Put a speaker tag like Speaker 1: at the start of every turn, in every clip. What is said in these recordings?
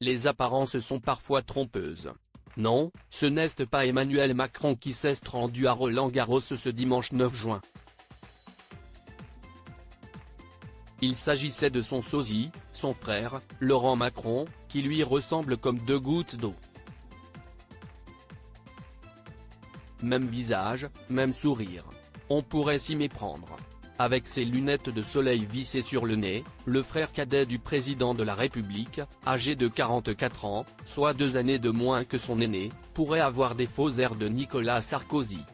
Speaker 1: les apparences sont parfois trompeuses. Non, ce n'est pas Emmanuel Macron qui s'est rendu à Roland-Garros ce dimanche 9 juin. Il s'agissait de son sosie, son frère, Laurent Macron, qui lui ressemble comme deux gouttes d'eau. Même visage, même sourire. On pourrait s'y méprendre. Avec ses lunettes de soleil vissées sur le nez, le frère cadet du président de la République, âgé de 44 ans, soit 2 années de moins que son aîné, pourrait avoir des faux airs de Nicolas Sarkozy.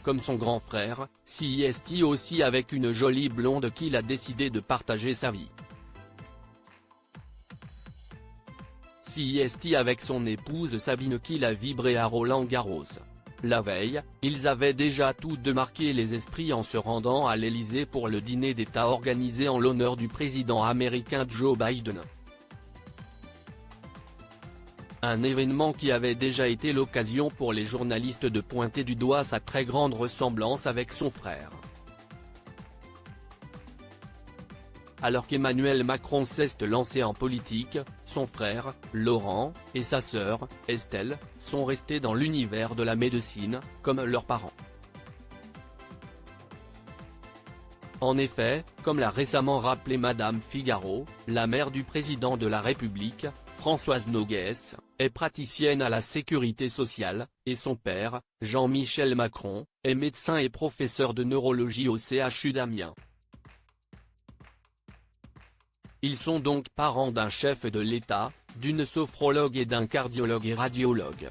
Speaker 1: Comme son grand frère, s'y est aussi avec une jolie blonde qu'il a décidé de partager sa vie. S'y est avec son épouse Sabine qu'il a vibré à Roland-Garros. La veille, ils avaient déjà tous deux marqué les esprits en se rendant à l'Élysée pour le dîner d'État organisé en l'honneur du président américain Joe Biden. Un événement qui avait déjà été l'occasion pour les journalistes de pointer du doigt sa très grande ressemblance avec son frère. Alors qu'Emmanuel Macron s'est lancé en politique, son frère, Laurent, et sa sœur, Estelle, sont restés dans l'univers de la médecine, comme leurs parents. En effet, comme l'a récemment rappelé Madame Figaro, la mère du président de la République, Françoise Noguès, est praticienne à la sécurité sociale, et son père, Jean-Michel Macron, est médecin et professeur de neurologie au CHU d'Amiens. Ils sont donc parents d'un chef de l'État, d'une sophrologue et d'un cardiologue et radiologue.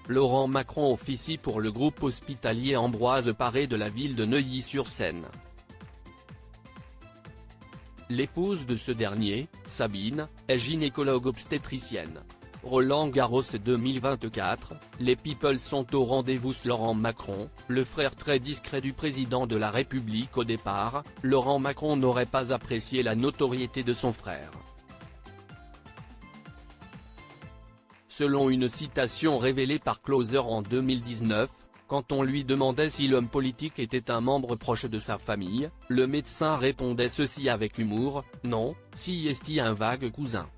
Speaker 1: Laurent Macron officie pour le groupe hospitalier Ambroise Paré de la ville de Neuilly-sur-Seine. L'épouse de ce dernier, Sabine, est gynécologue obstétricienne. Roland-Garros 2024, les people sont au rendez-vous. Laurent Macron, le frère très discret du président de la République. Au départ, Laurent Macron n'aurait pas apprécié la notoriété de son frère. Selon une citation révélée par Closer en 2019, quand on lui demandait si l'homme politique était un membre proche de sa famille, le médecin répondait ceci avec humour: « Non, si est un vague cousin.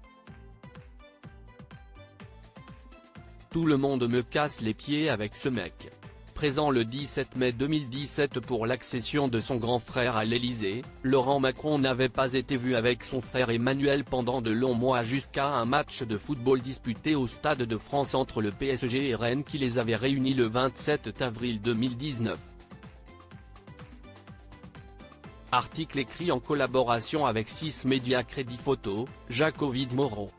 Speaker 1: Tout le monde me casse les pieds avec ce mec ». Présent le 17 mai 2017 pour l'accession de son grand frère à l'Élysée, Laurent Macron n'avait pas été vu avec son frère Emmanuel pendant de longs mois jusqu'à un match de football disputé au Stade de France entre le PSG et Rennes qui les avait réunis le 27 avril 2019. Article écrit en collaboration avec 6 médias. Crédit photo, Jacques-Ovid Moreau.